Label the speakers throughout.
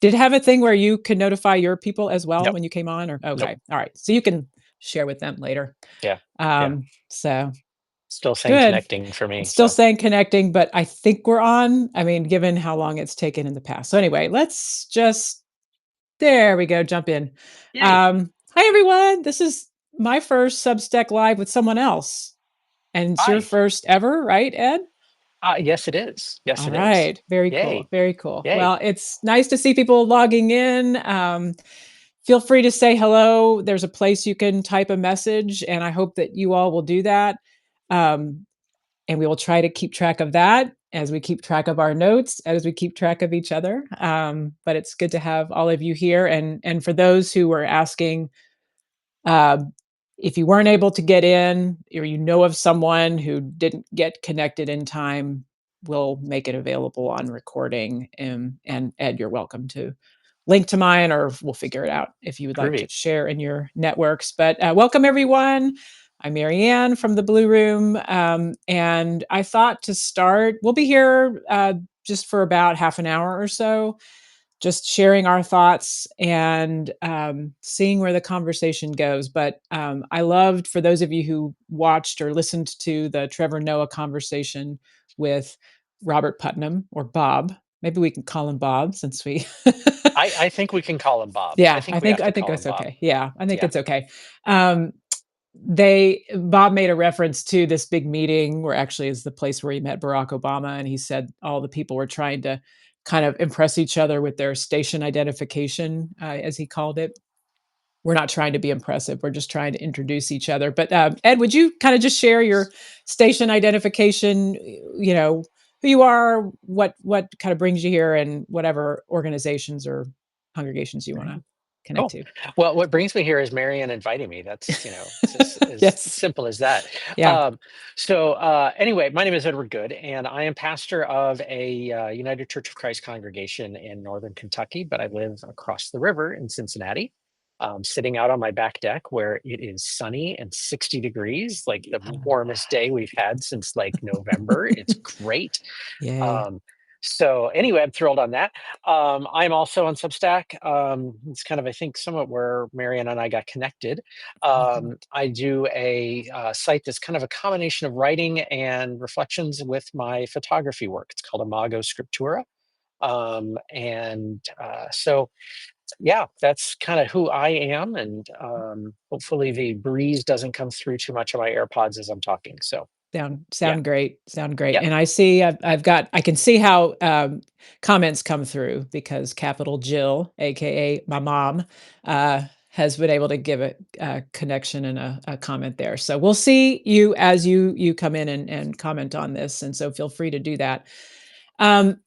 Speaker 1: Did it have a thing where you could notify your people as well
Speaker 2: Nope.
Speaker 1: when you came on? Or
Speaker 2: Nope.
Speaker 1: okay, all right. So you can share with them later.
Speaker 2: Yeah. Yeah.
Speaker 1: So
Speaker 2: Still saying
Speaker 1: good.
Speaker 2: connecting for me.
Speaker 1: It's still
Speaker 2: So
Speaker 1: saying connecting, but I think we're on. I mean, given how long it's taken in the past. So anyway, let's just there we go. Jump in.
Speaker 2: yay.
Speaker 1: Hi everyone. This is my first Substack live with someone else, and it's your
Speaker 2: Hi.
Speaker 1: first ever, right, Ed?
Speaker 2: Yes, it is. Yes,
Speaker 1: All
Speaker 2: it is.
Speaker 1: right. Very cool.
Speaker 2: Yay.
Speaker 1: Very cool.
Speaker 2: Yay.
Speaker 1: Well, it's nice to see people logging in. Feel free to say hello. There's a place you can type a message, and I hope that you all will do that. Um, and we will try to keep track of that as we keep track of our notes, as we keep track of each other. But it's good to have all of you here. And for those who were asking, um, if you weren't able to get in or you know of someone who didn't get connected in time, we'll make it available on recording. And Ed, you're welcome to link to mine, or we'll figure it out if you would like to
Speaker 2: Groovy.
Speaker 1: share in your networks. But welcome, everyone. I'm Marianne from the Blue Room. And I thought to start, we'll be here just for about half an hour or so, just sharing our thoughts and seeing where the conversation goes. But I loved, for those of you who watched or listened to the Trevor Noah conversation with Robert Putnam, or Bob. Maybe we can call him Bob since we.
Speaker 2: I think we can call him Bob. I
Speaker 1: Yeah,
Speaker 2: think we have
Speaker 1: I
Speaker 2: to
Speaker 1: think
Speaker 2: call
Speaker 1: that's
Speaker 2: him Bob.
Speaker 1: okay. Yeah, I think
Speaker 2: Yeah.
Speaker 1: it's okay. Um, they Bob made a reference to this big meeting where actually is the place where he met Barack Obama, and he said all the people were trying to kind of impress each other with their station identification, as he called it. We're not trying to be impressive. We're just trying to introduce each other. But Ed, would you kind of just share your station identification? You know, who you are, what kind of brings you here, and whatever organizations or congregations you want
Speaker 2: Right.
Speaker 1: to connect
Speaker 2: Cool.
Speaker 1: to.
Speaker 2: Well, what brings me here is Marianne inviting me. That's, it's as
Speaker 1: Yes.
Speaker 2: simple as that.
Speaker 1: Yeah.
Speaker 2: Anyway, my name is Edward Good, and I am pastor of a United Church of Christ congregation in Northern Kentucky, but I live across the river in Cincinnati, sitting out on my back deck where it is sunny and 60 degrees, like the warmest day we've had since like November. It's great.
Speaker 1: Yay.
Speaker 2: Um, so anyway, I'm thrilled on that. I'm also on Substack. It's kind of, I think, somewhat where Marianne and I got connected.
Speaker 1: Mhm.
Speaker 2: I do a site that's kind of a combination of writing and reflections with my photography work. It's called Imago Scriptura. So yeah, that's kind of who I am. And hopefully the breeze doesn't come through too much of my AirPods as I'm talking. So yeah,
Speaker 1: Sound great. Sound great.
Speaker 2: yeah.
Speaker 1: And I see I've got I can see how comments come through because Capital Jill, aka my mom, has been able to give a connection and a comment there. So we'll see you as you come in and comment on this. And so feel free to do that. Um,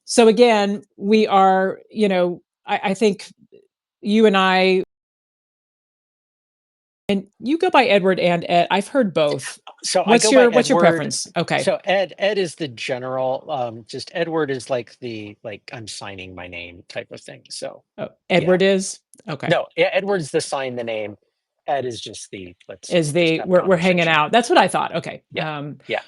Speaker 1: so again, we are, I think you and I, and you go by Edward and Ed. I've heard both.
Speaker 2: So I go by
Speaker 1: What's your
Speaker 2: Edward.
Speaker 1: preference? Okay.
Speaker 2: So Ed is the general. Just Edward is like the like I'm signing my name type of thing. So
Speaker 1: Oh,
Speaker 2: yeah,
Speaker 1: Edward is? Okay.
Speaker 2: no, yeah, Edward's the sign the name. Ed is just the let's
Speaker 1: Is
Speaker 2: just
Speaker 1: the
Speaker 2: have a
Speaker 1: we're hanging
Speaker 2: conversation.
Speaker 1: out. That's what I thought. Okay.
Speaker 2: Yeah, yeah.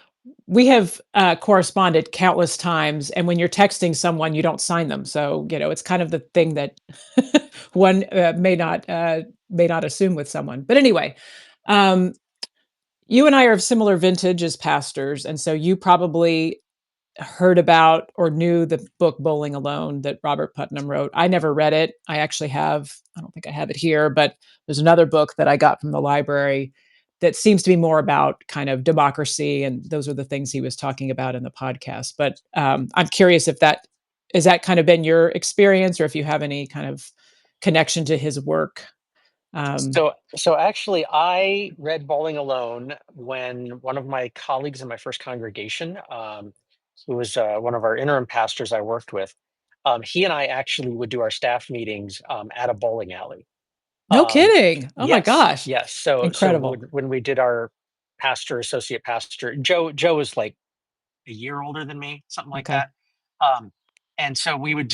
Speaker 1: We have corresponded countless times, and when you're texting someone, you don't sign them. So, it's kind of the thing that one may not assume with someone. But anyway, um, you and I are of similar vintage as pastors, and so you probably heard about or knew the book Bowling Alone that Robert Putnam wrote. I never read it. I don't think I have it here, but there's another book that I got from the library that seems to be more about kind of democracy. And those are the things he was talking about in the podcast. But I'm curious if that kind of been your experience, or if you have any kind of connection to his work. Um,
Speaker 2: So actually, I read Bowling Alone when one of my colleagues in my first congregation, who was one of our interim pastors I worked with, he and I actually would do our staff meetings at a bowling alley.
Speaker 1: no
Speaker 2: Um,
Speaker 1: kidding. Oh my
Speaker 2: yes,
Speaker 1: gosh.
Speaker 2: yes. So
Speaker 1: Incredible.
Speaker 2: when we did our pastor, associate pastor, Joe was like a year older than me, something like
Speaker 1: Okay.
Speaker 2: that. Um, and so we would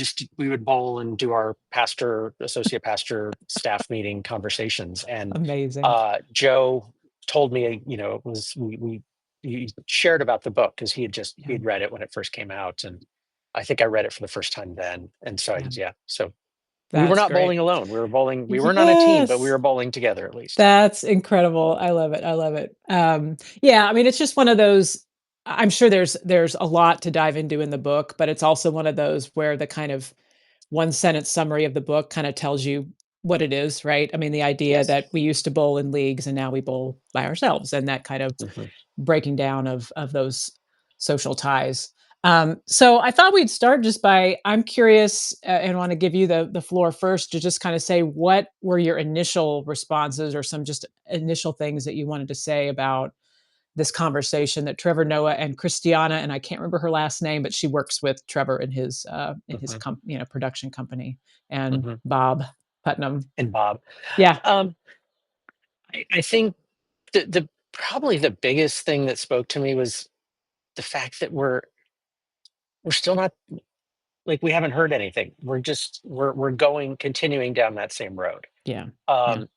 Speaker 2: bowl and do our pastor, associate pastor, staff meeting conversations. And
Speaker 1: Amazing.
Speaker 2: Joe told me, it was we he shared about the book because he
Speaker 1: Yeah.
Speaker 2: had read it when it first came out, and I think I read it for the first time then. And so
Speaker 1: Yeah.
Speaker 2: yeah, so We were
Speaker 1: That's
Speaker 2: not
Speaker 1: great.
Speaker 2: bowling alone. We weren't on a team, but we
Speaker 1: Yes.
Speaker 2: were bowling together at least.
Speaker 1: That's incredible. I love it. I love it. Yeah, I mean, it's just one of those. I'm sure there's a lot to dive into in the book, but it's also one of those where the kind of one sentence summary of the book kind of tells you what it is, right? I mean, the idea
Speaker 2: Yes.
Speaker 1: that we used to bowl in leagues and now we bowl by ourselves, and that kind of
Speaker 2: Mhm,
Speaker 1: breaking down of those social ties. So I thought we'd start just by I'm curious and want to give you the floor first to just kind of say what were your initial responses or some just initial things that you wanted to say about this conversation that Trevor Noah and Christiana, and I can't remember her last name, but she works with Trevor in his
Speaker 2: mhm,
Speaker 1: production company, and
Speaker 2: mhm.
Speaker 1: Bob Putnam.
Speaker 2: And Bob.
Speaker 1: Yeah,
Speaker 2: Um, I think the probably the biggest thing that spoke to me was the fact that we're still not, like, we haven't heard anything. We're going continuing down that same road.
Speaker 1: yeah, yeah.
Speaker 2: Um,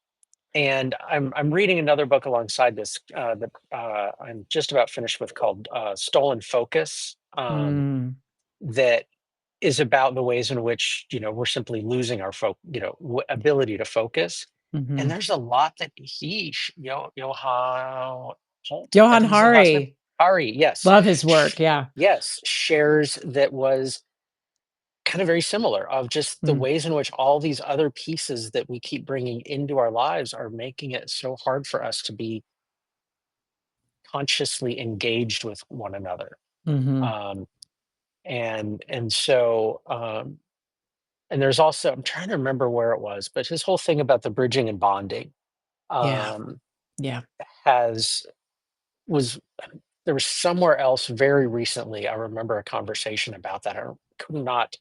Speaker 2: and I'm reading another book alongside this that I'm just about finished with, called Stolen Focus.
Speaker 1: Mm,
Speaker 2: That is about the ways in which, we're simply losing our ability to focus. And
Speaker 1: mhm.
Speaker 2: there's a lot that Johan Holt, I
Speaker 1: Johan
Speaker 2: think is his last name.
Speaker 1: Hari,
Speaker 2: Ari, yes.
Speaker 1: love his work. Yeah.
Speaker 2: Yes, shares that was kind of very similar, of just the
Speaker 1: Mm,
Speaker 2: ways in which all these other pieces that we keep bringing into our lives are making it so hard for us to be consciously engaged with one another.
Speaker 1: mhm.
Speaker 2: Um, and so and there's also, I'm trying to remember where it was, but his whole thing about the bridging and bonding
Speaker 1: Yeah,
Speaker 2: um,
Speaker 1: yeah.
Speaker 2: has was there was somewhere else very recently. I remember a conversation about that. I could not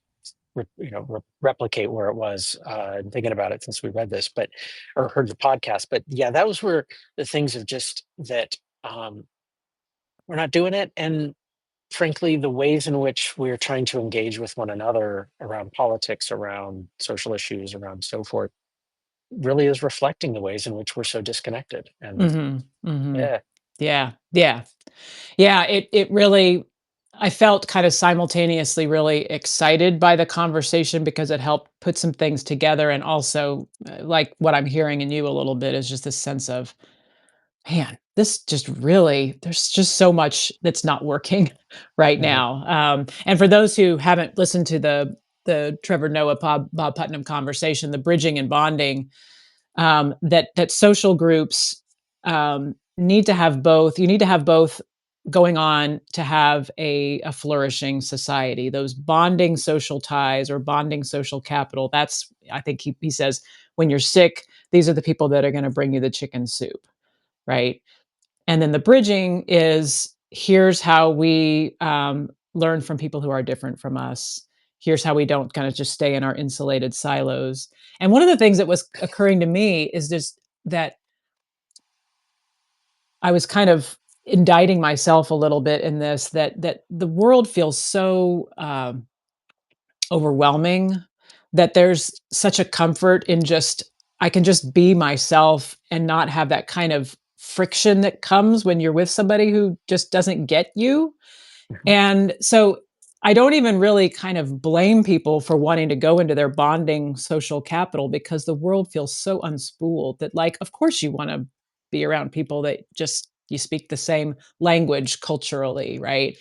Speaker 2: replicate where it was. Thinking about it since we read this, but or heard the podcast. But yeah, that was where the things of just that um, we're not doing it, and frankly, the ways in which we're trying to engage with one another around politics, around social issues, around so forth, really is reflecting the ways in which we're so disconnected. And
Speaker 1: Mhm, mhm.
Speaker 2: yeah.
Speaker 1: Yeah, yeah. Yeah, it really I felt kind of simultaneously really excited by the conversation because it helped put some things together, and also, like what I'm hearing in you a little bit is just this sense of, "Man, this just really there's just so much that's not working right
Speaker 2: Mhm,
Speaker 1: now." And for those who haven't listened to the Trevor Noah, Bob Putnam conversation, the bridging and bonding, that social groups need to have both. You need to have both going on to have a flourishing society. Those bonding social ties or bonding social capital. That's I think he says when you're sick, these are the people that are going to bring you the chicken soup, right? And then the bridging is here's how we learn from people who are different from us. Here's how we don't kind of just stay in our insulated silos. And one of the things that was occurring to me is just that I was kind of indicting myself a little bit in this that the world feels so overwhelming that there's such a comfort in just I can just be myself and not have that kind of friction that comes when you're with somebody who just doesn't get you.
Speaker 2: mhm,
Speaker 1: And so I don't even really kind of blame people for wanting to go into their bonding social capital because the world feels so unspooled that, like, of course, you want to be around people that just you speak the same language culturally, right?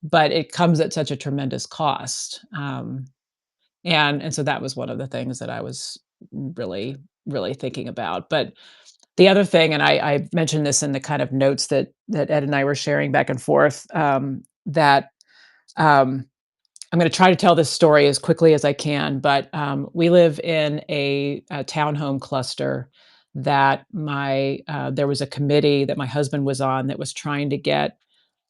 Speaker 1: But it comes at such a tremendous cost. And so that was one of the things that I was really, really thinking about. But the other thing, and I mentioned this in the kind of notes that Ed and I were sharing back and forth, that um, I'm going to try to tell this story as quickly as I can. But we live in a townhome cluster that there was a committee that my husband was on that was trying to get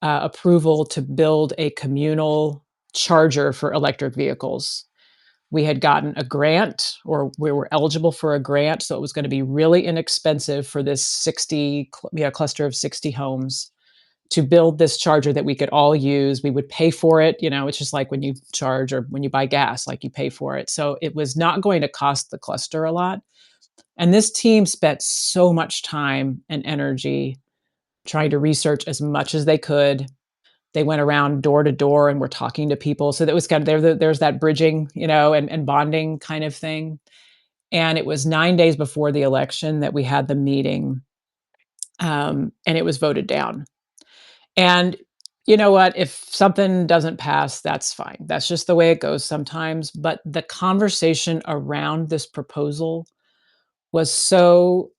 Speaker 1: approval to build a communal charger for electric vehicles. We had gotten a grant, or we were eligible for a grant, so it was gonna be really inexpensive for this 60 cluster of 60 homes to build this charger that we could all use. We would pay for it, it's just like when you charge or when you buy gas, like, you pay for it. So, it was not going to cost the cluster a lot, and this team spent so much time and energy trying to research as much as they could, They went around door to door and were talking to people. So that was kind of there's that bridging, and bonding kind of thing. And it was 9 days before the election that we had the meeting, and it was voted down. And you know what? If something doesn't pass, that's fine. That's just the way it goes sometimes. But the conversation around this proposal was so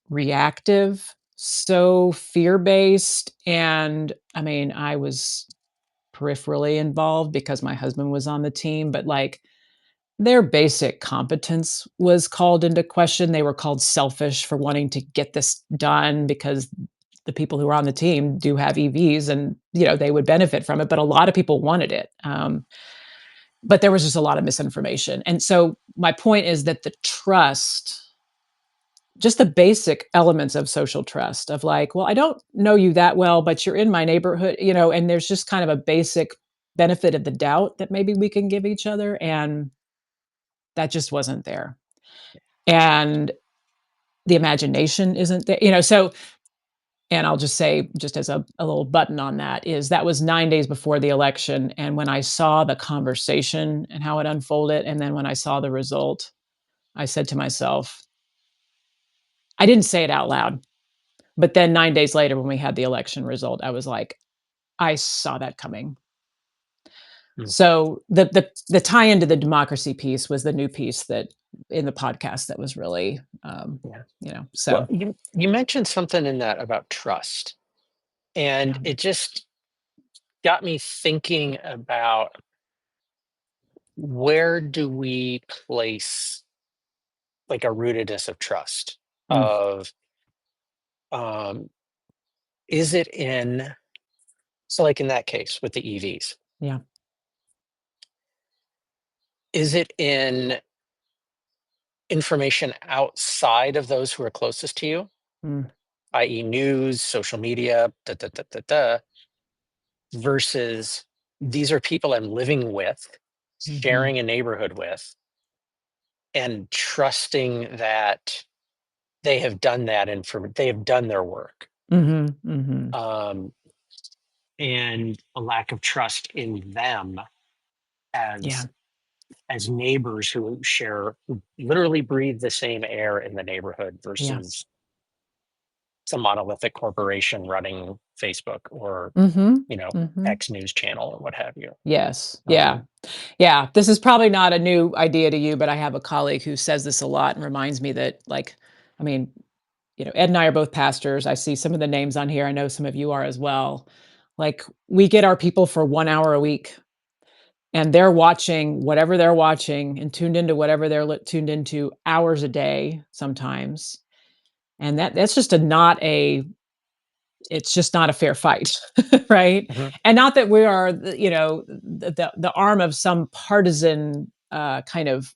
Speaker 1: reactive, so fear based. And I mean, I was peripherally involved because my husband was on the team, but like their basic competence was called into question. They were called selfish for wanting to get this done because the people who are on the team do have EVs and they would benefit from it, but a lot of people wanted it. But there was just a lot of misinformation. And so my point is that the trust, just the basic elements of social trust of like, well, I don't know you that well, but you're in my neighborhood, and there's just kind of a basic benefit of the doubt that maybe we can give each other. And that just wasn't there. And the imagination isn't there, so, and I'll just say, just as a little button on that, is that was 9 days before the election. And when I saw the conversation and how it unfolded, and then when I saw the result, I said to myself, I didn't say it out loud, but then 9 days later, when we had the election result, I was like, I saw that coming.
Speaker 2: Mm.
Speaker 1: So the tie into the democracy piece was the new piece that in the podcast that was really,
Speaker 2: Yeah. Well,
Speaker 1: so
Speaker 2: you mentioned something in that about trust, and
Speaker 1: yeah.
Speaker 2: it just got me thinking about where do we place like a rootedness of trust
Speaker 1: Mm,
Speaker 2: of um is it in, so like in that case with the EVs,
Speaker 1: yeah.
Speaker 2: is it in information outside of those who are closest to you,
Speaker 1: Mm,
Speaker 2: i.e. news, social media, versus these are people I'm living with,
Speaker 1: mhm,
Speaker 2: sharing a neighborhood with, and trusting that they have done that and for they have done their work.
Speaker 1: mhm, mhm.
Speaker 2: Um, and a lack of trust in them
Speaker 1: Yeah,
Speaker 2: as neighbors who who literally breathe the same air in the neighborhood
Speaker 1: yeah.
Speaker 2: versus some monolithic corporation running Facebook or
Speaker 1: Mhm,
Speaker 2: you know
Speaker 1: mhm.
Speaker 2: X news channel or what have you.
Speaker 1: Yes, yeah.
Speaker 2: Um,
Speaker 1: Yeah, this is probably not a new idea to you, but I have a colleague who says this a lot and reminds me that, like, I mean, Ed and I are both pastors. I see some of the names on here. I know some of you are as well. Like, we get our people for 1 hour a week, and they're watching whatever they're watching and tuned into whatever they're tuned into hours a day sometimes. And that's just not a it's just not a fair fight, right?
Speaker 2: mhm.
Speaker 1: And not that we are, the arm of some partisan kind of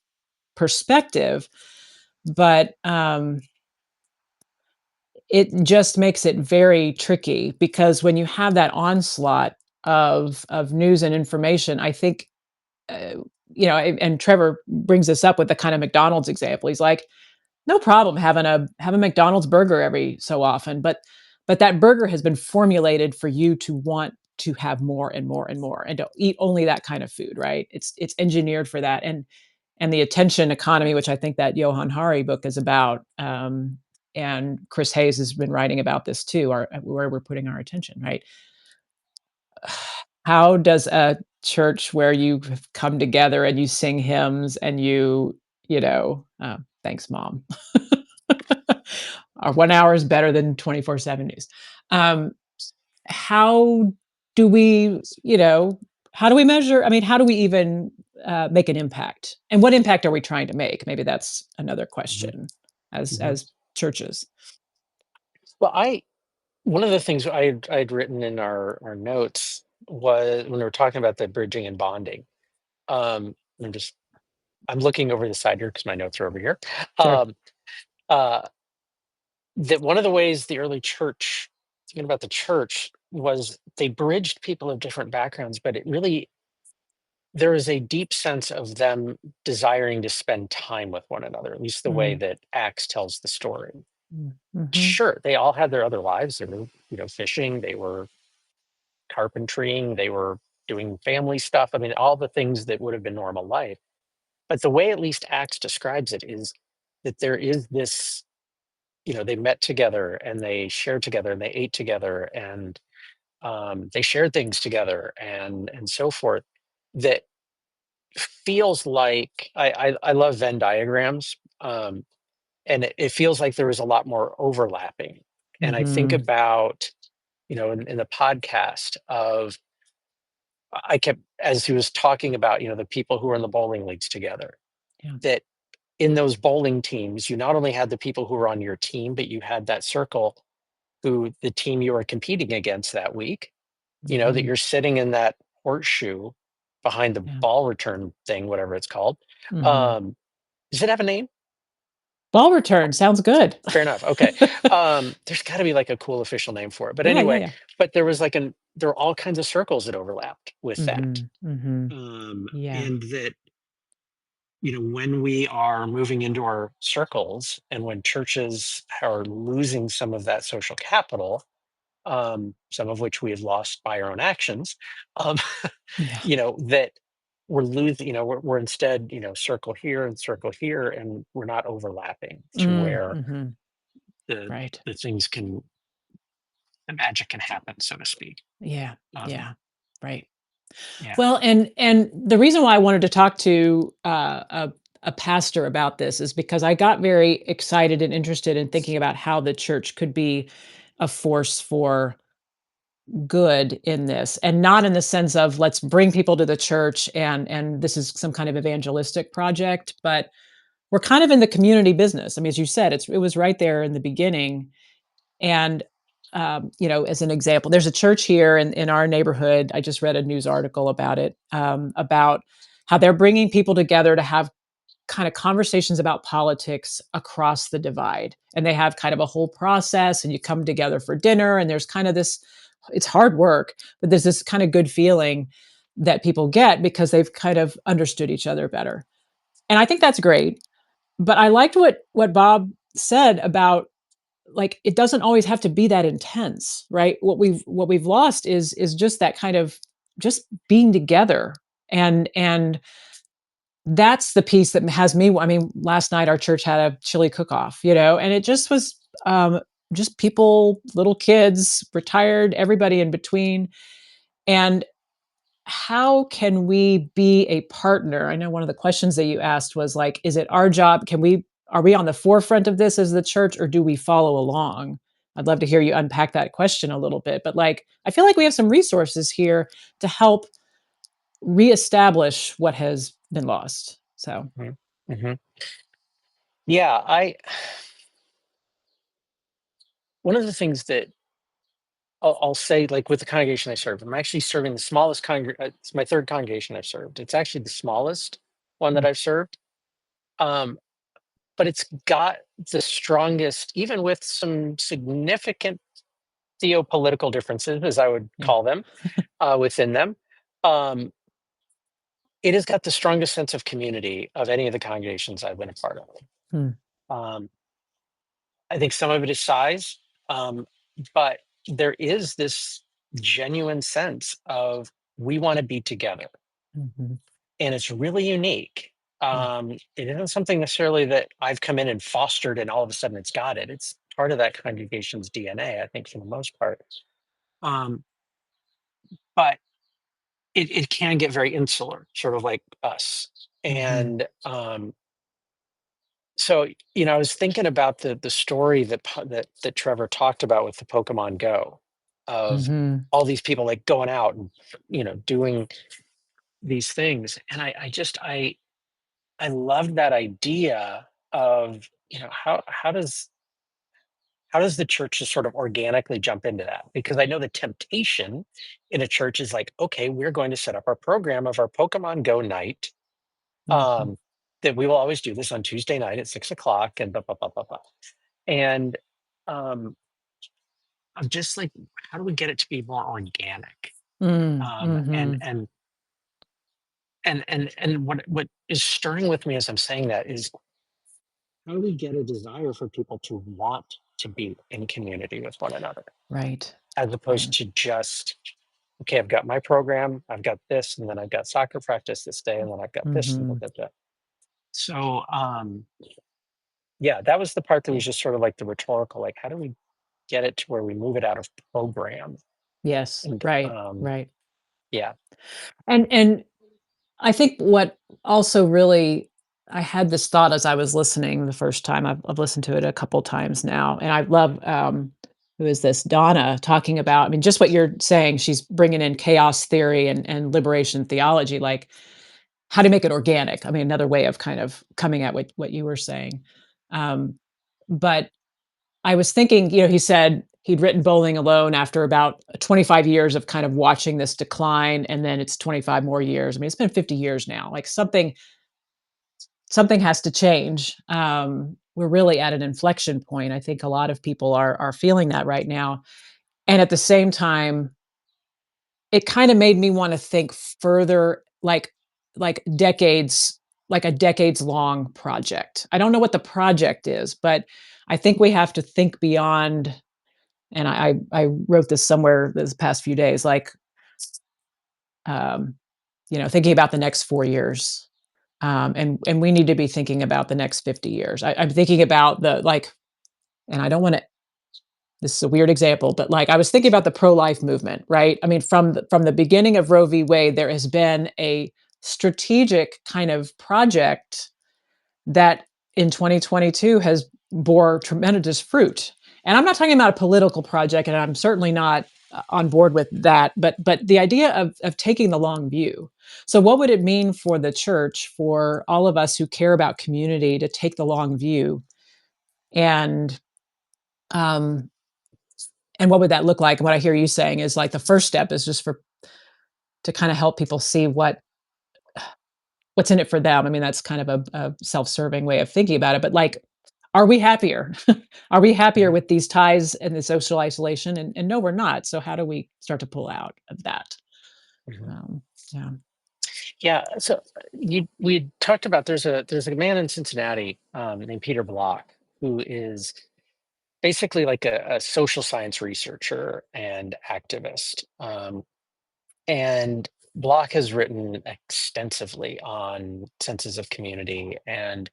Speaker 1: perspective, but it just makes it very tricky because when you have that onslaught of news and information, I think, uh, and Trevor brings this up with the kind of McDonald's example. He's like, no problem having a McDonald's burger every so often, but that burger has been formulated for you to want to have more and more and more and to eat only that kind of food, right? It's engineered for that. And the attention economy, which I think that Johan Hari book is about, and Chris Hayes has been writing about this too, where we're putting our attention, right? How does a church where you have come together and you sing hymns and thanks, mom. Our 1 hour is better than 24/7 news. Um, how do we, how do we measure? I mean, how do we even make an impact? And what impact are we trying to make? Maybe that's another
Speaker 2: Mhm,
Speaker 1: question
Speaker 2: mhm.
Speaker 1: as churches.
Speaker 2: Well, I one of the things I'd written in our notes was when we were talking about the bridging and bonding. I'm just I'm looking over the side here because my notes are over here.
Speaker 1: Sure.
Speaker 2: Um, uh, that one of the ways the early church, thinking about the church, was they bridged people of different backgrounds, but it really there is a deep sense of them desiring to spend time with one another, at least the way
Speaker 1: Mm,
Speaker 2: that Acts tells the story.
Speaker 1: mm, mhm,
Speaker 2: Sure, they all had their other lives. They were, fishing. They were carpentering, they were doing family stuff. I mean, all the things that would have been normal life. But the way at least Acts describes it is that there is this, they met together and they shared together and they ate together and they shared things together and so forth. That feels like I love Venn diagrams. And it feels like there was a lot more overlapping. And I think
Speaker 1: Mhm.
Speaker 2: about, in the podcast of, I kept, as he was talking about, the people who were in the bowling leagues together,
Speaker 1: Yeah.
Speaker 2: that in those bowling teams, you not only had the people who were on your team, but you had that circle who the team you were competing against that week, that
Speaker 1: Mhm.
Speaker 2: you're sitting in that horseshoe behind the
Speaker 1: Yeah.
Speaker 2: ball return thing, whatever it's called.
Speaker 1: Mhm.
Speaker 2: Um, does it have a name?
Speaker 1: Ball return sounds good.
Speaker 2: Fair enough. Okay. There's got to be like a cool official name for it. But
Speaker 1: Yeah, yeah,
Speaker 2: anyway,
Speaker 1: yeah.
Speaker 2: but there were all kinds of circles that overlapped with that.
Speaker 1: Mhm. Mhm. Yeah.
Speaker 2: And that, when we are moving into our circles and when churches are losing some of that social capital, some of which we have lost by our own actions, um,
Speaker 1: Yeah.
Speaker 2: that we're losing, we're instead, circle here and circle here, and we're not overlapping to where
Speaker 1: Mhm.
Speaker 2: the
Speaker 1: Right.
Speaker 2: the things can the magic can happen, so to speak.
Speaker 1: Yeah.
Speaker 2: Um,
Speaker 1: Yeah. Right.
Speaker 2: yeah.
Speaker 1: Well, and the reason why I wanted to talk to a pastor about this is because I got very excited and interested in thinking about how the church could be a force for good in this, and not in the sense of let's bring people to the church and this is some kind of evangelistic project, but we're kind of in the community business. I mean, as you said, it was right there in the beginning. And as an example, there's a church here in our neighborhood. I just read a news article about it, about how they're bringing people together to have kind of conversations about politics across the divide. And they have kind of a whole process, and you come together for dinner, and there's kind of this, it's hard work, but there's this kind of good feeling that people get because they've kind of understood each other better. And I think that's great. But I liked what Bob said about, like, it doesn't always have to be that intense, right? What we've lost is just that kind of just being together. And that's the piece that has me. I mean, last night our church had a chili cook-off, and it just was just people, little kids, retired, everybody in between. And how can we be a partner? I know one of the questions that you asked was like, is it our job? Are we on the forefront of this as the church, or do we follow along? I'd love to hear you unpack that question a little bit. But like, I feel like we have some resources here to help reestablish what has been lost. So,
Speaker 2: Mhm, mhm. Yeah, one of the things that I'll say, like with the congregation I serve, I'm actually serving the smallest it's my third congregation I've served. It's actually the smallest one that
Speaker 1: mm,
Speaker 2: I've served. Um, but it's got the strongest, even with some significant theopolitical differences, as I would
Speaker 1: yeah.
Speaker 2: call them, within them. Um, it has got the strongest sense of community of any of the congregations I've been a part of.
Speaker 1: Mm,
Speaker 2: Um, I think some of it is size, um, but there is this genuine sense of we want to be together,
Speaker 1: mhm,
Speaker 2: and it's really unique.
Speaker 1: yeah.
Speaker 2: It isn't something necessarily that I've come in and fostered, and all of a sudden it's got it. It's part of that congregation's DNA, I think, for the most part. Um, but it can get very insular, sort of like us,
Speaker 1: Mhm,
Speaker 2: and so, I was thinking about the story that Trevor talked about with the Pokemon Go, of
Speaker 1: mhm,
Speaker 2: all these people like going out and doing these things, and I loved that idea of how does the church just sort of organically jump into that, because I know the temptation in a church is like, okay, we're going to set up our program of our Pokemon Go night,
Speaker 1: mhm,
Speaker 2: um, that we will always do this on Tuesday night at 6 o'clock and blah blah blah blah blah. And um, I'm just like, how do we get it to be more organic?
Speaker 1: mm,
Speaker 2: Um, and
Speaker 1: mhm,
Speaker 2: and and what is stirring with me as I'm saying that is, how do we get a desire for people to want to be in community with one another,
Speaker 1: right,
Speaker 2: as opposed
Speaker 1: right.
Speaker 2: to just okay, I've got my program, I've got this, and then I've got soccer practice this day, and then I've got this, and
Speaker 1: Mhm.
Speaker 2: I've got that. So, yeah, that was the part that
Speaker 1: Yeah.
Speaker 2: was just sort of like the rhetorical, like, how do we get it to where we move it out of program?
Speaker 1: Yes.
Speaker 2: And
Speaker 1: Right. Right.
Speaker 2: yeah.
Speaker 1: And I think what also really I had this thought as I was listening the first time. I've listened to it a couple times now, and I love who is this Donna talking about? I mean, just what you're saying. She's bringing in chaos theory and liberation theology, like how to make it organic. I mean, another way of kind of coming at what you were saying. But I was thinking, he said he'd written Bowling Alone after about 25 years of kind of watching this decline, and then it's 25 more years. I mean, it's been 50 years now. Like something has to change. We're really at an inflection point. I think a lot of people are feeling that right now. And at the same time, it kind of made me want to think further, like decades, like a decades long project. I don't know what the project is, but I think we have to think beyond. And I wrote this somewhere this past few days, like, um, thinking about the next 4 years, and we need to be thinking about the next 50 years. I'm thinking about the like, and I don't want to. This is a weird example, but like I was thinking about the pro-life movement, right? I mean, from the beginning of Roe v. Wade, there has been a strategic kind of project that in 2022 has bore tremendous fruit. And I'm not talking about a political project, and I'm certainly not on board with that. But the idea of taking the long view. So, what would it mean for the church, for all of us who care about community, to take the long view? And um, and what would that look like? And what I hear you saying is like the first step is just for to kind of help people see what's in it for them. I mean, that's kind of a self-serving way of thinking about it, but like, are we happier? Are we happier
Speaker 2: Mhm,
Speaker 1: with these ties and the social isolation? And no, we're not. So how do we start to pull out of that?
Speaker 2: mhm.
Speaker 1: Um, yeah.
Speaker 2: Yeah. So we talked about there's a man in Cincinnati named Peter Block who is basically like a social science researcher and activist. And Block has written extensively on senses of community, and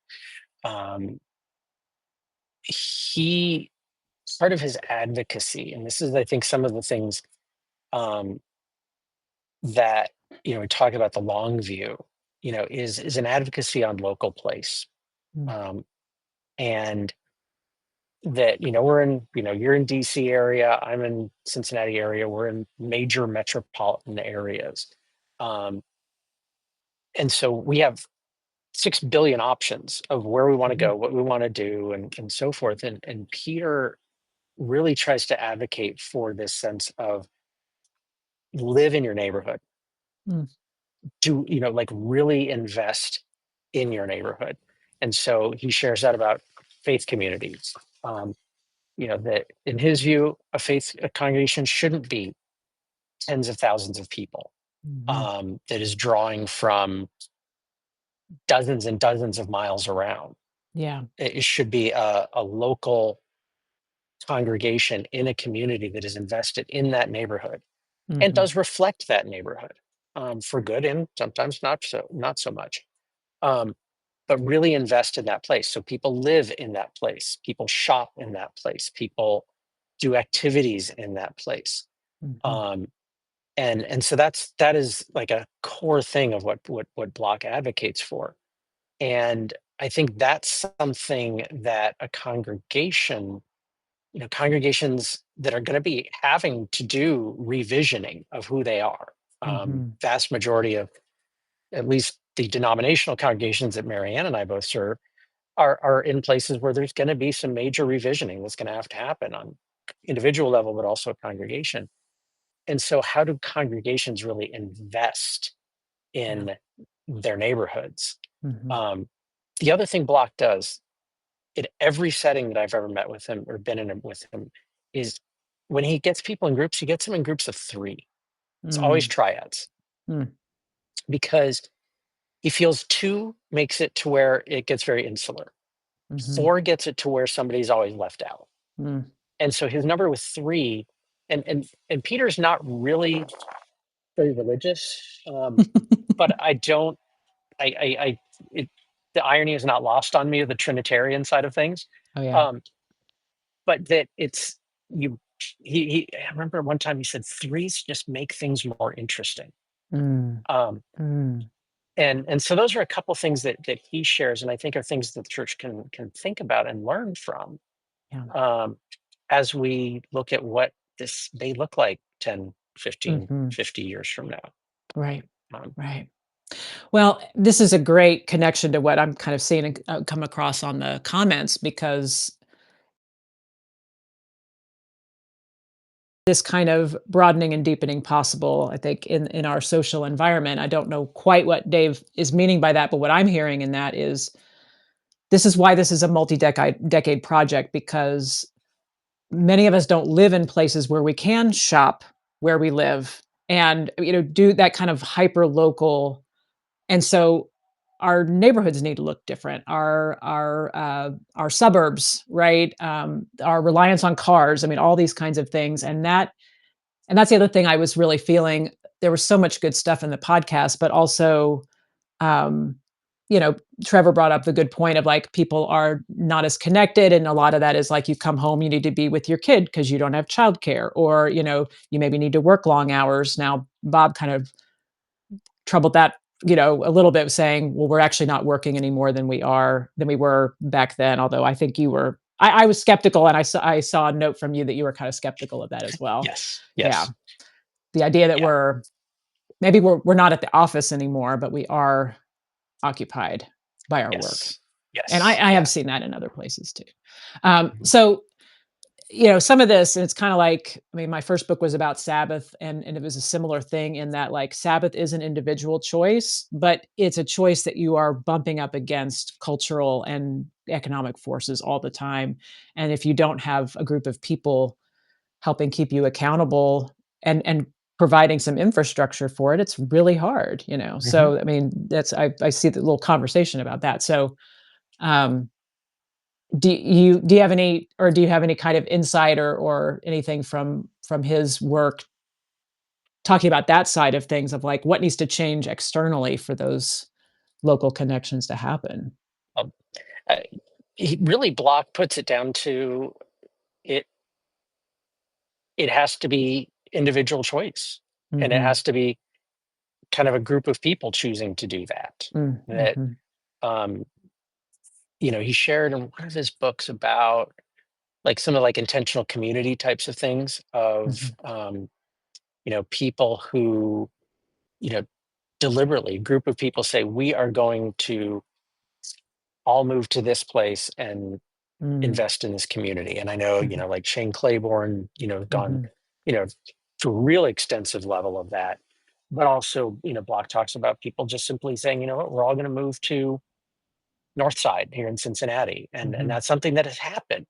Speaker 2: um, he part of his advocacy, and this is I think some of the things um, that we talk about the long view, is an advocacy on local place,
Speaker 1: Mm,
Speaker 2: um, and that we're in you're in DC area, I'm in Cincinnati area, we're in major metropolitan areas, um, and so we have 6 billion options of where we want to
Speaker 1: mhm,
Speaker 2: go, what we want to do, and so forth. And Peter really tries to advocate for this sense of live in your neighborhood,
Speaker 1: mm,
Speaker 2: do like really invest in your neighborhood. And so he shares that about faith communities. Um, that in his view, a congregation shouldn't be tens of thousands of people,
Speaker 1: mhm.
Speaker 2: that is drawing from dozens and dozens of miles around.
Speaker 1: Yeah.
Speaker 2: It should be a local congregation in a community that is invested in that neighborhood and
Speaker 1: Mhm,
Speaker 2: does reflect that neighborhood, for good and sometimes not so much. Um, but really invest in that place. So people live in that place, people shop in that place, people do activities in that place.
Speaker 1: mhm,
Speaker 2: Um, and so that is like a core thing of what Block advocates for. And I think that's something that a congregation, congregations that are going to be having to do revisioning of who they are.
Speaker 1: mhm,
Speaker 2: Vast majority of at least the denominational congregations that Marianne and I both serve are in places where there's going to be some major revisioning that's going to have to happen on individual level, but also a congregation. And so, how do congregations really invest
Speaker 1: yeah.
Speaker 2: in their neighborhoods?
Speaker 1: Mhm,
Speaker 2: Um, the other thing Block does in every setting that I've ever met with him or been in with him is when he gets people in groups, he gets them in groups of three. It's always
Speaker 1: mm,
Speaker 2: triads
Speaker 1: mm,
Speaker 2: because he feels two makes it to where it gets very insular.
Speaker 1: mhm,
Speaker 2: Four gets it to where somebody's always left out.
Speaker 1: mm,
Speaker 2: And so his number was three, and Peter's not really. very religious, but I don't. I it, the irony is not lost on me of the Trinitarian side of things,
Speaker 1: Oh, yeah.
Speaker 2: um, but that it's you. I remember one time he said threes just make things more interesting.
Speaker 1: Mm,
Speaker 2: Um,
Speaker 1: mm,
Speaker 2: and so those are a couple things that he shares, and I think are things that the church can think about and learn from,
Speaker 1: yeah.
Speaker 2: um, as we look at what this may look like 10, 15,
Speaker 1: Mhm.
Speaker 2: 50 years from now.
Speaker 1: Right,
Speaker 2: Um,
Speaker 1: right. Well, this is a great connection to what I'm kind of seeing and come across on the comments because this kind of broadening and deepening possible, I think, in our social environment. I don't know quite what Dave is meaning by that, but what I'm hearing in that is this is why this is a multi-decade project because many of us don't live in places where we can shop where we live and do that kind of hyper local. And so our neighborhoods need to look different. Our suburbs, right? Our reliance on cars. I mean, all these kinds of things, and that's the other thing I was really feeling. There was so much good stuff in the podcast, but also, um, you know, Trevor brought up the good point of like people are not as connected, and a lot of that is like you come home, you need to be with your kid because you don't have childcare, or you maybe need to work long hours. Now, Bob kind of troubled that, a little bit, saying, "Well, we're actually not working any more than we were back then." Although I think you were, I was skeptical, and I saw a note from you that you were kind of skeptical of that as well.
Speaker 2: yes,
Speaker 1: Yeah,
Speaker 2: yes,
Speaker 1: the idea that
Speaker 2: yeah,
Speaker 1: maybe we're not at the office anymore, but we are occupied by our work,
Speaker 2: yes,
Speaker 1: and I,
Speaker 2: yes,
Speaker 1: I have
Speaker 2: yes.
Speaker 1: seen that in other places too.
Speaker 2: Mhm,
Speaker 1: So some of this, and it's kind of like, I mean, my first book was about Sabbath, and it was a similar thing in that, like, Sabbath is an individual choice, but it's a choice that you are bumping up against cultural and economic forces all the time. And if you don't have a group of people helping keep you accountable and providing some infrastructure for it, it's really hard.
Speaker 2: mhm.
Speaker 1: So I mean, I see the little conversation about that. So um do you have any kind of insight or anything from his work talking about that side of things, of like what needs to change externally for those local connections to happen?
Speaker 2: Um, uh, he really Block puts it down to it. It has to be individual choice, and it
Speaker 1: Mhm.
Speaker 2: has to be kind of a group of people choosing to do that.
Speaker 1: Mm,
Speaker 2: That
Speaker 1: mhm,
Speaker 2: um, he shared in one of his books about like some of like intentional community types of things of
Speaker 1: mhm,
Speaker 2: people who you know deliberately, a group of people say we are going to all move to this place and
Speaker 1: mm,
Speaker 2: invest in this community. And I know,
Speaker 1: mhm,
Speaker 2: like Shane Claiborne, gone,
Speaker 1: mhm,
Speaker 2: you know, to a real extensive level of that. But also, Block talks about people just simply saying, you know what, we're all going to move to North Side here in Cincinnati. And
Speaker 1: mhm,
Speaker 2: that's something that has happened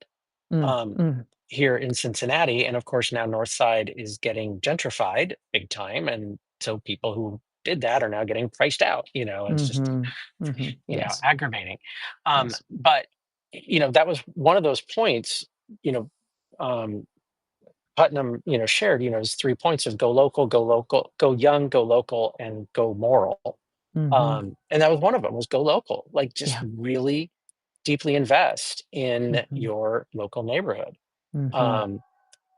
Speaker 1: mm,
Speaker 2: um,
Speaker 1: mm,
Speaker 2: here in Cincinnati. And of course, now North Side is getting gentrified big time. And so people who did that are now getting priced out. It's just
Speaker 1: mhm, mhm. Yes,
Speaker 2: aggravating.
Speaker 1: yes.
Speaker 2: But that was one of those points. You know, um, Putnam, shared, his 3 points of go local, go local, go young, go local, and go moral.
Speaker 1: Mhm.
Speaker 2: And that was one of them was go local, like just
Speaker 1: Yeah.
Speaker 2: really deeply invest in
Speaker 1: Mhm,
Speaker 2: your local neighborhood.
Speaker 1: mhm,
Speaker 2: Um,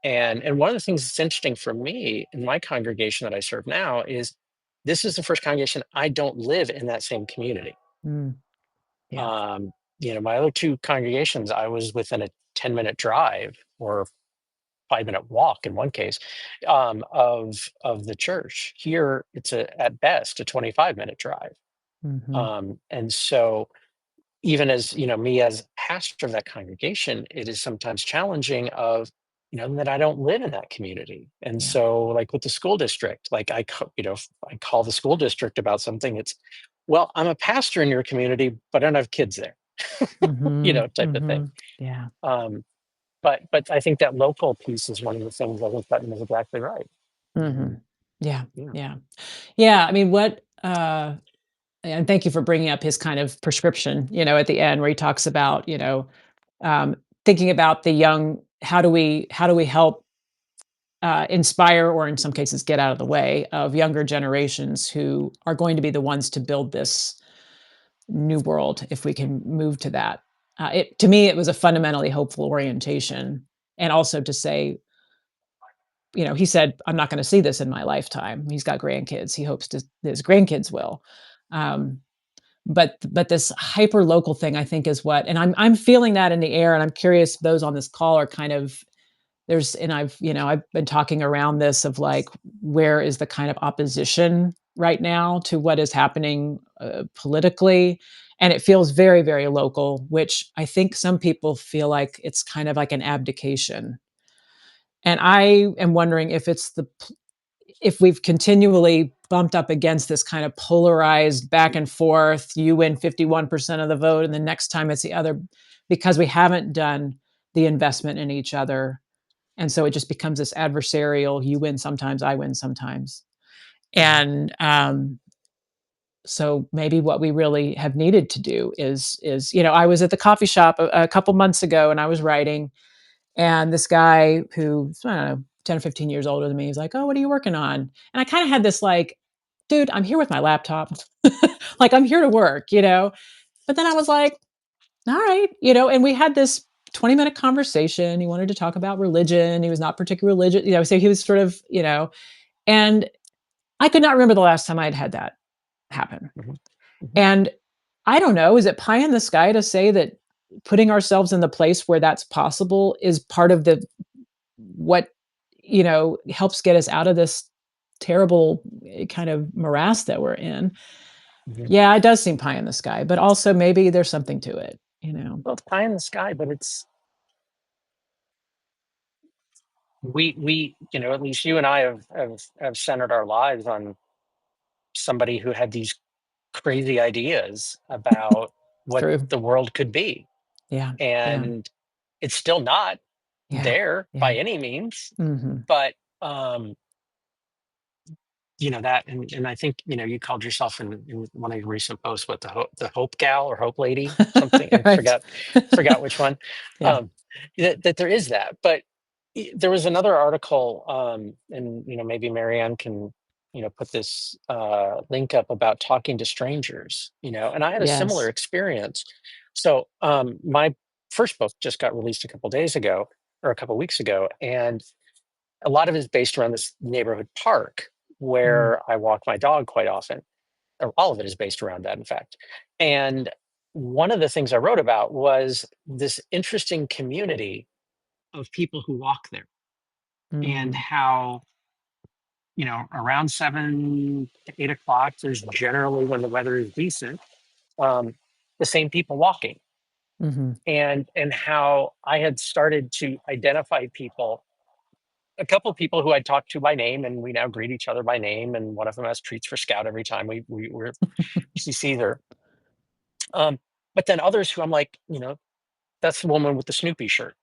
Speaker 2: and one of the things that's interesting for me in my congregation that I serve now is this is the first congregation I don't live in that same community.
Speaker 1: mm. Yeah.
Speaker 2: Um, my other two congregations, I was within a 10-minute drive or 5-minute walk in one case of the church. Here, it's at best a 25-minute drive.
Speaker 1: Mhm.
Speaker 2: And so, even as me as pastor of that congregation, it is sometimes challenging of that I don't live in that community. And
Speaker 1: Yeah.
Speaker 2: so, like with the school district, like if I call the school district about something, it's well, I'm a pastor in your community, but I don't have kids there,
Speaker 1: Mhm,
Speaker 2: type of thing.
Speaker 1: mhm. Yeah.
Speaker 2: Um, but I think that local piece is one of the things I think Button is exactly right.
Speaker 1: Mhm. Yeah,
Speaker 2: Yeah.
Speaker 1: yeah. Yeah, I mean, and thank you for bringing up his kind of prescription, at the end where he talks about, um, thinking about the young, how do we help inspire, or in some cases, get out of the way of younger generations who are going to be the ones to build this new world if we can move to that. To me, it was a fundamentally hopeful orientation. And also to say, he said, I'm not going to see this in my lifetime. He's got grandkids. He hopes his grandkids will. Um, but this hyper local thing, I think, is what, and I'm feeling that in the air. And I'm curious, those on this call are kind of, and I've been talking around this of like, where is the kind of opposition right now to what is happening politically? And it feels very, very local, which I think some people feel like it's kind of like an abdication. And I am wondering if we've continually bumped up against this kind of polarized back and forth, you win 51% of the vote, and the next time it's the other, because we haven't done the investment in each other. And so it just becomes this adversarial, you win sometimes, I win sometimes.
Speaker 2: Mhm.
Speaker 1: And so maybe what we really have needed to do is I was at the coffee shop a couple months ago and I was writing, and this guy who, I don't know, 10 or 15 years older than me, he's like, "Oh, what are you working on?" And I kind of had this like, dude, I'm here with my laptop. Like, I'm here to work. But then I was like, all right, and we had this 20-minute conversation. He wanted to talk about religion. He was not particularly religious, so he was sort of, and I could not remember the last time I'd had that happen.
Speaker 2: Mhm. Mhm.
Speaker 1: And I don't know, is it pie in the sky to say that putting ourselves in the place where that's possible is part of what helps get us out of this terrible kind of morass that we're in?
Speaker 2: Mhm.
Speaker 1: Yeah, it does seem pie in the sky, but also maybe there's something to it.
Speaker 2: Well, it's pie in the sky, but it's we at least you and I have centered our lives on somebody who had these crazy ideas about what
Speaker 1: True.
Speaker 2: the world could be,
Speaker 1: Yeah. Yeah.
Speaker 2: and it's still not
Speaker 1: Yeah.
Speaker 2: there by
Speaker 1: Yeah.
Speaker 2: any means,
Speaker 1: Mhm.
Speaker 2: but that, and I think you called yourself in one of your recent posts what the hope gal or hope lady, something. I
Speaker 1: Right.
Speaker 2: forgot which one.
Speaker 1: Yeah.
Speaker 2: um that there is that, but there was another article, and maybe Marianne can put this link up about talking to strangers, and I had a similar
Speaker 1: Yes.
Speaker 2: experience. So my first book just got released a couple days ago, or a couple weeks ago, and a lot of it is based around this neighborhood park
Speaker 1: Mm.
Speaker 2: where I walk my dog quite often. Or all of it is based around that, in fact. And one of the things I wrote about was this interesting community of people who walk there, and
Speaker 1: Mhm.
Speaker 2: how, around 7 to 8 o'clock, there's generally, when the weather is decent, um, the same people walking.
Speaker 1: Mhm.
Speaker 2: And how I had started to identify people, a couple people who I talked to by name, and we now greet each other by name. And one of them has treats for Scout every time we see her. Um, but then others who I'm like, that's the woman with the Snoopy shirt,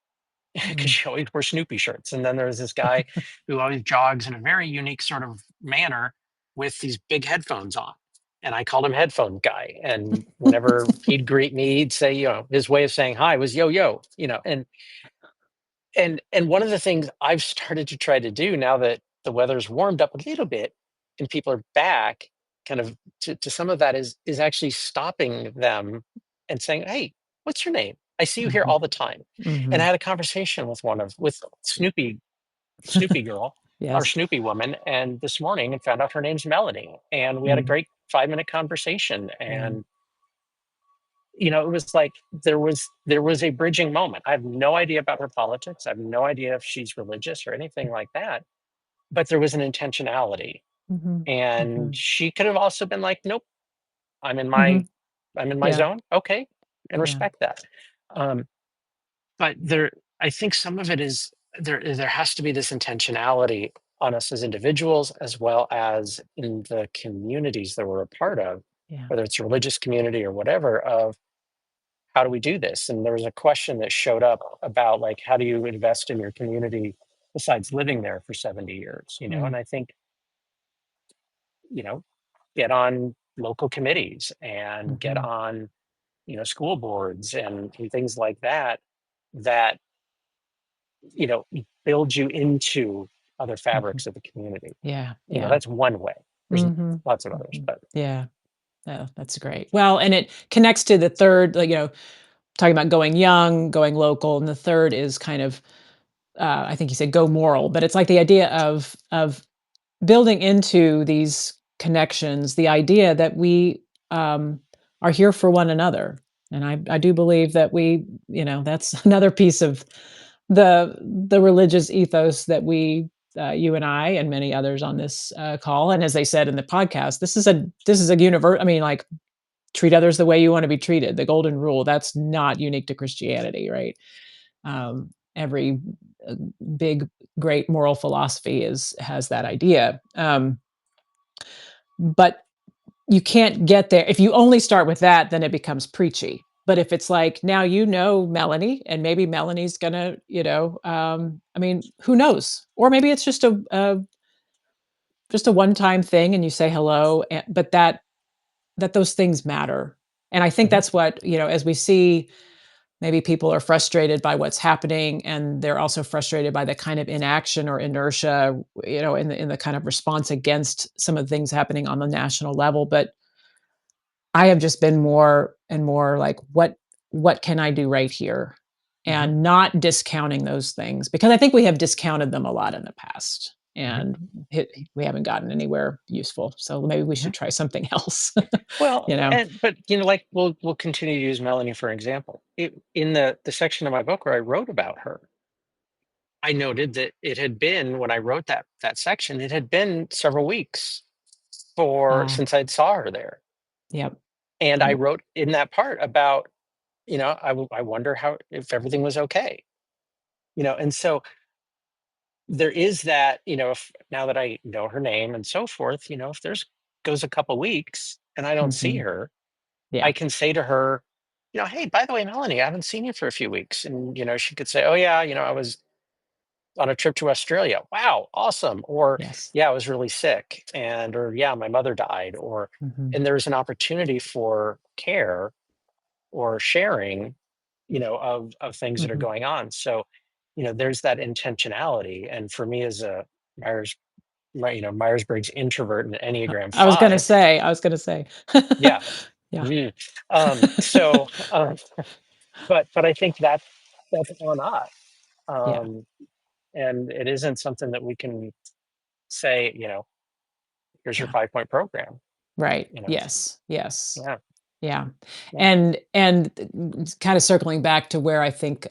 Speaker 2: because
Speaker 1: Mm.
Speaker 2: she always wears Snoopy shirts. And then there's this guy who always jogs in a very unique sort of manner with these big headphones on. And I called him Headphone Guy. And whenever he'd greet me, he'd say, his way of saying hi was yo yo, and one of the things I've started to try to do now that the weather's warmed up a little bit and people are back, kind of to some of that, is actually stopping them and saying, "Hey, what's your name? I see you here
Speaker 1: Mhm.
Speaker 2: all the time." And I
Speaker 1: Mhm.
Speaker 2: had a conversation with Snoopy girl, or
Speaker 1: Yes.
Speaker 2: Snoopy woman, and this morning, and found out her name's Melanie, and we had a
Speaker 1: Mm.
Speaker 2: great 5 minute conversation.
Speaker 1: Yeah.
Speaker 2: And it was like there was a bridging moment. I have no idea about her politics. I have no idea if she's religious or anything like that, but there was an intentionality.
Speaker 1: Mhm.
Speaker 2: And
Speaker 1: Mhm.
Speaker 2: she could have also been like, "Nope, I'm in my
Speaker 1: Mhm.
Speaker 2: I'm in my
Speaker 1: Yeah.
Speaker 2: zone." Okay, and
Speaker 1: Yeah.
Speaker 2: respect that. Um, but I think some of it is, there has to be this intentionality on us as individuals, as well as in the communities that we're a part of,
Speaker 1: Yeah.
Speaker 2: whether it's a religious community or whatever, of how do we do this? And there was a question that showed up about, like, how do you invest in your community besides living there for 70 years?
Speaker 1: Mm.
Speaker 2: And I think, you know, get on local committees and get
Speaker 1: Mhm.
Speaker 2: on, school boards and things like that, that, build you into other
Speaker 1: Mhm.
Speaker 2: fabrics of the community.
Speaker 1: Yeah, yeah.
Speaker 2: That's one way. There's
Speaker 1: Mhm.
Speaker 2: lots of others,
Speaker 1: Mhm.
Speaker 2: but
Speaker 1: Yeah. Oh, that's great. Well, and it connects to the third, like, talking about going young, going local, and the third is kind of, I think you said go moral, but it's like the idea of building into these connections, the idea that we are here for one another. And I do believe that that's another piece of the religious ethos that you and I and many others on this call, and as they said in the podcast, this is a universe. I mean, like, treat others the way you want to be treated. The golden rule. That's not unique to Christianity, right? Every uh, big, great moral philosophy is has that idea. But you can't get there if you only start with that. Then it becomes preachy. But if it's like, now Melanie, and maybe Melanie's gonna, I mean, who knows? Or maybe it's just a one time thing, and you say hello. But that those things matter, and I think
Speaker 2: mhm,
Speaker 1: that's what, as we see. Maybe people are frustrated by what's happening, and they're also frustrated by the kind of inaction or inertia, in the kind of response against some of the things happening on the national level. But I have just been more and more like, what can I do right here?
Speaker 2: mhm,
Speaker 1: And not discounting those things, because I think we have discounted them a lot in the past,
Speaker 2: mhm,
Speaker 1: and we haven't gotten anywhere useful. So maybe we
Speaker 2: mhm.
Speaker 1: should try something else.
Speaker 2: Well,
Speaker 1: you know?
Speaker 2: and but like we'll continue to use Melanie for example. In the section of my book where I wrote about her, I noted that it had been when I wrote that section, it had been several weeks for
Speaker 1: Uh,
Speaker 2: since I'd saw her there,
Speaker 1: yep.
Speaker 2: and I
Speaker 1: Yep.
Speaker 2: wrote in that part about I wonder how if everything was okay, and so there is that, if now that I know her name and so forth, if there's goes a couple weeks and I don't see
Speaker 1: Hmm.
Speaker 2: her, I
Speaker 1: Yeah.
Speaker 2: can say to her, hey, by the way, Melanie, I haven't seen you for a few weeks. And, she could say, oh, yeah, I was on a trip to Australia. Wow, awesome. Or,
Speaker 1: Yes.
Speaker 2: yeah, I was really sick. Or, yeah, my mother died.
Speaker 1: Hmm.
Speaker 2: And there's an opportunity for care or sharing, of things that are
Speaker 1: Hmm.
Speaker 2: going on. So, there's that intentionality. And for me as a Myers, Myers-Briggs introvert and Enneagram five,
Speaker 1: I was gonna say.
Speaker 2: yeah.
Speaker 1: Yeah,
Speaker 2: Mm. So, but I think that's on us.
Speaker 1: yeah,
Speaker 2: Um, and it isn't something that we can say, here's your
Speaker 1: yeah.
Speaker 2: 5 point program.
Speaker 1: Right.
Speaker 2: You know,
Speaker 1: Yes, yes.
Speaker 2: yeah,
Speaker 1: Yeah.
Speaker 2: yeah,
Speaker 1: And kind of circling back to where I think,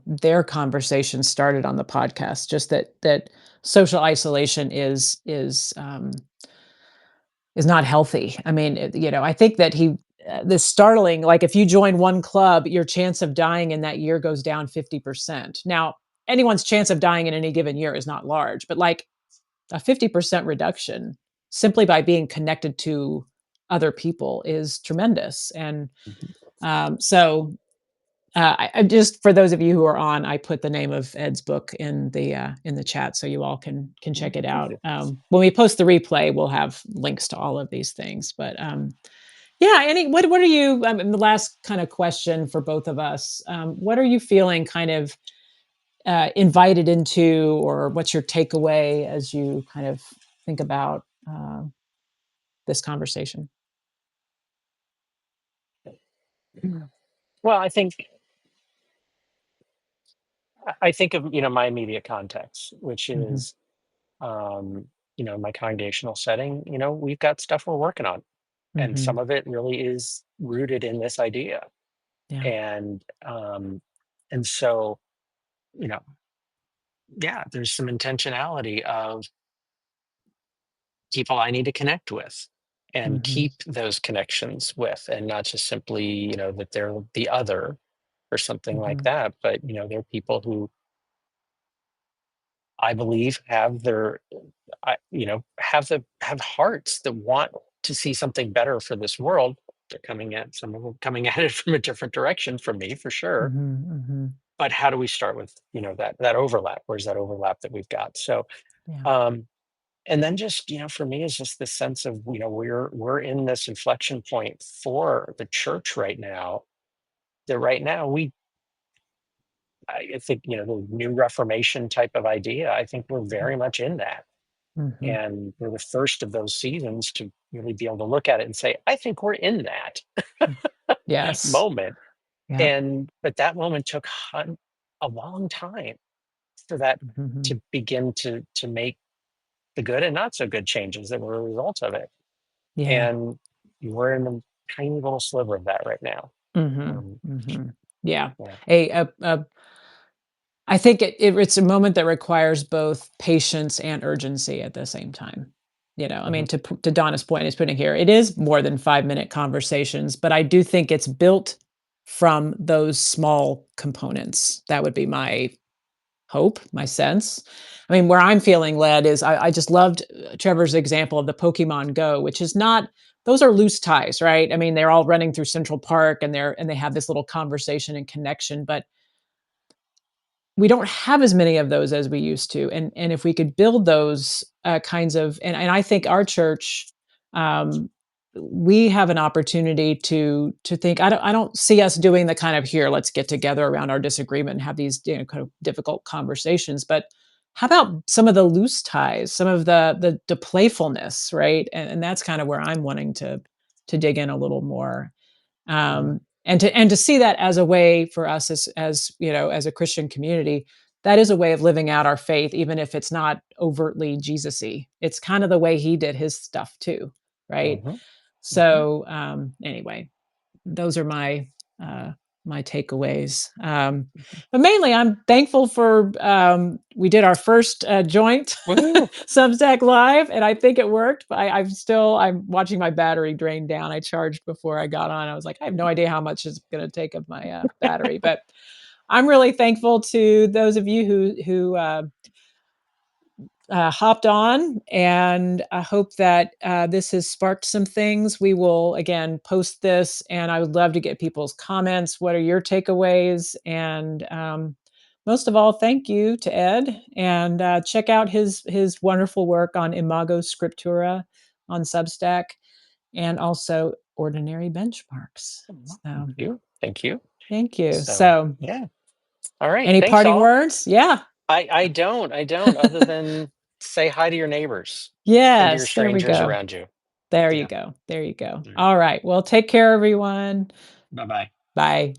Speaker 1: their conversation started on the podcast, just that social isolation is not healthy. I mean, I think that this startling, like, if you join one club, your chance of dying in that year goes down 50%. Now, anyone's chance of dying in any given year is not large, but like a 50% reduction simply by being connected to other people is tremendous. And
Speaker 2: mhm,
Speaker 1: so, I just, for those of you who are on, I put the name of Ed's book in the chat, so you all can
Speaker 2: mhm,
Speaker 1: check it
Speaker 2: thank
Speaker 1: out.
Speaker 2: you.
Speaker 1: When we post the replay, we'll have links to all of these things. But yeah, what are you? The last kind of question for both of us. What are you feeling kind of invited into, or what's your takeaway as you kind of think about this conversation?
Speaker 2: Mm. Well, I think of my immediate context, which
Speaker 1: Hmm.
Speaker 2: is my congregational setting. We've got stuff we're working on, and
Speaker 1: Hmm.
Speaker 2: some of it really is rooted in this idea,
Speaker 1: Yeah.
Speaker 2: and so you know yeah, there's some intentionality of people I need to connect with and
Speaker 1: Hmm.
Speaker 2: keep those connections with, and not just simply, that they're the other or something like
Speaker 1: Hmm.
Speaker 2: that, but, they're people who I believe have have hearts that want to see something better for this world. They're coming at some of them coming at it from a different direction from me for sure.
Speaker 1: Hmm. Hmm.
Speaker 2: But how do we start with, that overlap? Where's that overlap that we've got? So,
Speaker 1: Yeah.
Speaker 2: um, and then just for me is just this sense of we're in this inflection point for the church right now, that right now I think, the new Reformation type of idea, I think we're very much in that.
Speaker 1: Mhm.
Speaker 2: And we're the first of those seasons to really be able to look at it and say, I think we're in that
Speaker 1: Mm. Yes.
Speaker 2: moment.
Speaker 1: Yep.
Speaker 2: But that moment took a long time for that
Speaker 1: Mhm.
Speaker 2: to begin to make the good and not so good changes that were a result of it.
Speaker 1: Yeah.
Speaker 2: And we're in a tiny little sliver of that right now.
Speaker 1: Mhm.
Speaker 2: Um,
Speaker 1: Mhm. Yeah.
Speaker 2: yeah.
Speaker 1: I think it's a moment that requires both patience and urgency at the same time. I
Speaker 2: Hmm.
Speaker 1: mean, to Donna's point, is putting here, it is more than 5-minute conversations, but I do think it's built from those small components. That would be my hope, my sense. I mean, where I'm feeling led is I just loved Trevor's example of the Pokemon Go, which is not, those are loose ties, right? I mean, they're all running through Central Park and they have this little conversation and connection, but we don't have as many of those as we used to, and if we could build those kinds of, and I think our church, um, we have an opportunity to think. I don't see us doing the kind of, here, let's get together around our disagreement and have these, kind of difficult conversations. But how about some of the loose ties, some of the playfulness, right? And that's kind of where I'm wanting to dig in a little more, and to see that as a way for us, as a Christian community, that is a way of living out our faith, even if it's not overtly Jesus-y. It's kind of the way he did his stuff too, right?
Speaker 2: Hmm. Hmm.
Speaker 1: So anyway, those are uh, my takeaways. But mainly, I'm thankful for, we did our first joint
Speaker 2: Woo!
Speaker 1: Substack live, and I think it worked. But I'm watching my battery drain down. I charged before I got on. I was like, I have no idea how much it's going to take of my battery, but I'm really thankful to those of you who hopped on, and I hope that this has sparked some things. We will again post this, and I would love to get people's comments. What are your takeaways? And most of all, thank you to Ed, and check out his wonderful work on Imago Scriptura on Substack, and also Ordinary Benchmarks.
Speaker 2: Thank
Speaker 1: So
Speaker 2: you. Thank you.
Speaker 1: thank you.
Speaker 2: So,
Speaker 1: So,
Speaker 2: yeah. All right.
Speaker 1: any
Speaker 2: Thanks,
Speaker 1: parting
Speaker 2: all.
Speaker 1: words? Yeah.
Speaker 2: I don't, other than say hi to your neighbors and to your
Speaker 1: Yes. There we
Speaker 2: strangers
Speaker 1: go.
Speaker 2: around you.
Speaker 1: There you
Speaker 2: Yeah.
Speaker 1: go. There you go.
Speaker 2: All right.
Speaker 1: All right. Well, take care, everyone.
Speaker 2: Bye bye.
Speaker 1: Bye.